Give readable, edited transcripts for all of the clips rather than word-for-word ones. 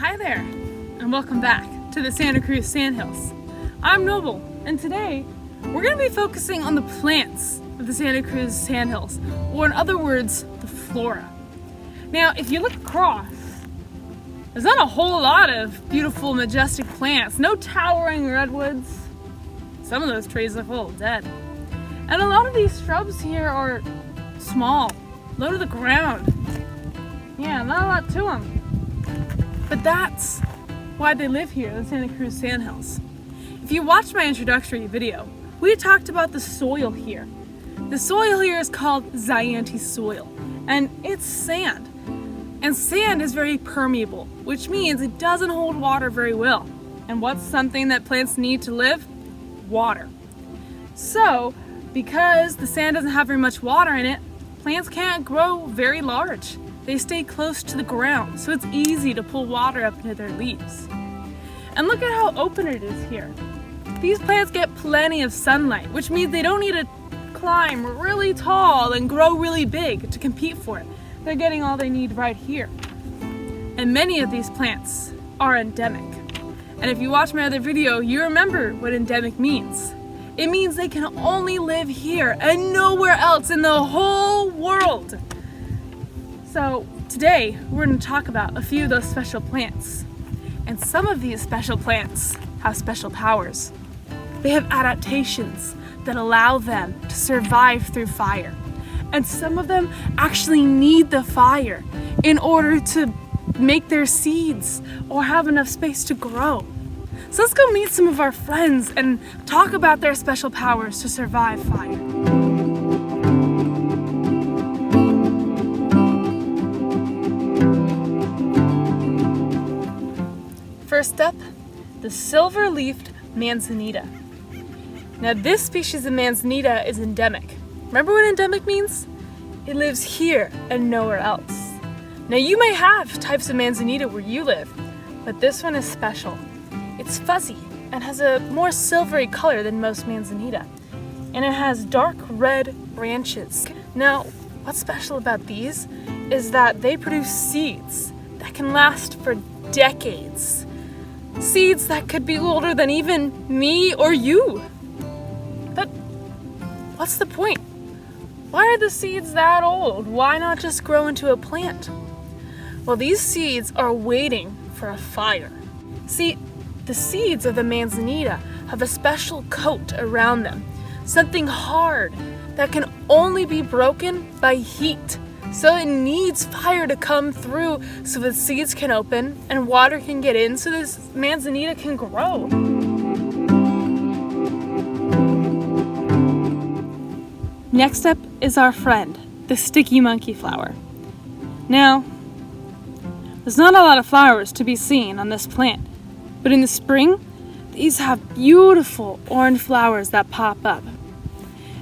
Hi there, and welcome back to the Santa Cruz Sandhills. I'm Noble, and today we're going to be focusing on the plants of the Santa Cruz Sandhills, or in other words, the flora. Now, if you look across, there's not a whole lot of beautiful, majestic plants. No towering redwoods. Some of those trees look a little dead. And a lot of these shrubs here are small, low to the ground. Yeah, not a lot to them. But that's why they live here in the Santa Cruz Sandhills. If you watched my introductory video, we talked about the soil here. The soil here is called Zyanti soil, and it's sand. And sand is very permeable, which means it doesn't hold water very well. And what's something that plants need to live? Water. So, because the sand doesn't have very much water in it, plants can't grow very large. They stay close to the ground, so it's easy to pull water up into their leaves. And look at how open it is here. These plants get plenty of sunlight, which means they don't need to climb really tall and grow really big to compete for it. They're getting all they need right here. And many of these plants are endemic. And if you watch my other video, you remember what endemic means. It means they can only live here and nowhere else in the whole world. So today we're going to talk about a few of those special plants. And some of these special plants have special powers. They have adaptations that allow them to survive through fire. And some of them actually need the fire in order to make their seeds or have enough space to grow. So let's go meet some of our friends and talk about their special powers to survive fire. First up, the silver-leafed Manzanita. Now this species of Manzanita is endemic. Remember what endemic means? It lives here and nowhere else. Now you may have types of Manzanita where you live, but this one is special. It's fuzzy and has a more silvery color than most Manzanita. And it has dark red branches. Now, what's special about these is that they produce seeds that can last for decades. Seeds that could be older than even me or you. But what's the point? Why are the seeds that old? Why not just grow into a plant? Well, these seeds are waiting for a fire. See, the seeds of the Manzanita have a special coat around them, something hard that can only be broken by heat. So it needs fire to come through so the seeds can open and water can get in so this Manzanita can grow. Next up is our friend, the sticky monkey flower. Now, there's not a lot of flowers to be seen on this plant, but in the spring, these have beautiful orange flowers that pop up.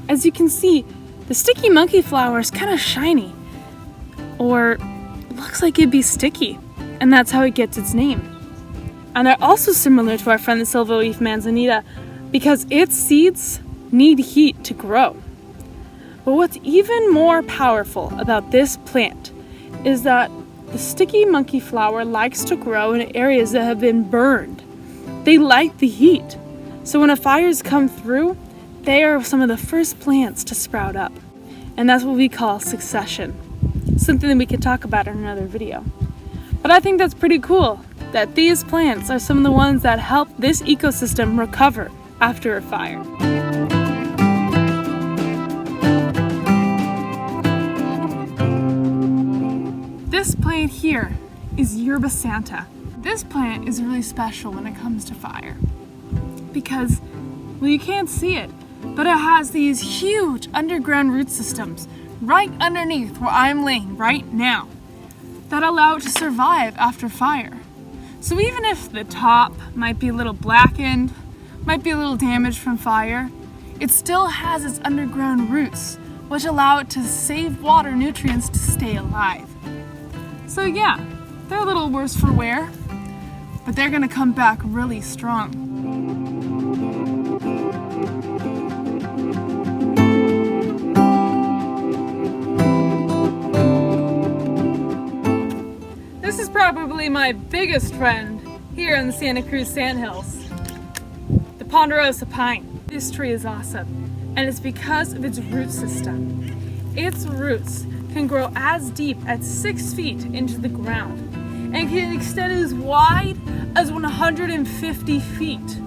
As you can see, the sticky monkey flower is kind of shiny, or looks like it'd be sticky, and that's how it gets its name. And they're also similar to our friend the silver-leaf Manzanita because its seeds need heat to grow. But what's even more powerful about this plant is that the sticky monkey flower likes to grow in areas that have been burned. They like the heat. So when a fire's come through, they are some of the first plants to sprout up. And that's what we call succession. Something that we could talk about in another video. But I think that's pretty cool that these plants are some of the ones that help this ecosystem recover after a fire. This plant here is Yerba Santa. This plant is really special when it comes to fire because, well, you can't see it, but it has these huge underground root systems right underneath where I'm laying right now that allow it to survive after fire. So even if the top might be a little blackened, might be a little damaged from fire, it still has its underground roots, which allow it to save water nutrients to stay alive. So yeah, they're a little worse for wear, but they're gonna come back really strong. This is probably actually my biggest friend here in the Santa Cruz Sandhills, the Ponderosa Pine. This tree is awesome, and it's because of its root system. Its roots can grow as deep as 6 feet into the ground and can extend as wide as 150 feet.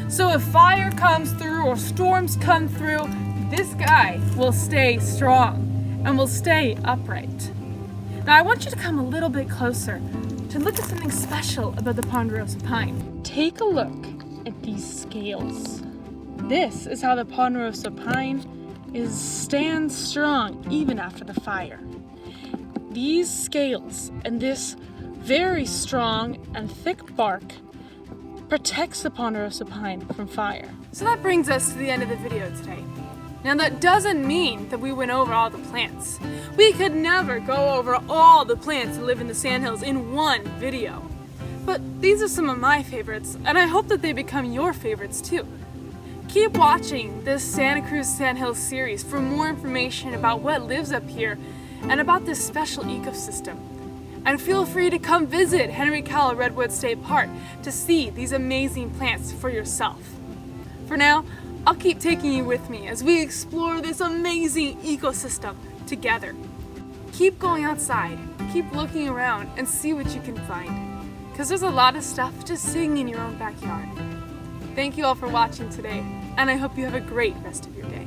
So if fire comes through or storms come through, this guy will stay strong and will stay upright. Now I want you to come a little bit closer to look at something special about the Ponderosa Pine. Take a look at these scales. This is how the Ponderosa Pine stands strong even after the fire. These scales and this very strong and thick bark protects the Ponderosa Pine from fire. So that brings us to the end of the video today. Now that doesn't mean that we went over all the plants. We could never go over all the plants that live in the Sandhills in one video. But these are some of my favorites, and I hope that they become your favorites too. Keep watching this Santa Cruz Sandhills series for more information about what lives up here and about this special ecosystem. And feel free to come visit Henry Cowell Redwood State Park to see these amazing plants for yourself. For now, I'll keep taking you with me as we explore this amazing ecosystem together. Keep going outside, keep looking around and see what you can find, because there's a lot of stuff just sitting in your own backyard. Thank you all for watching today, and I hope you have a great rest of your day.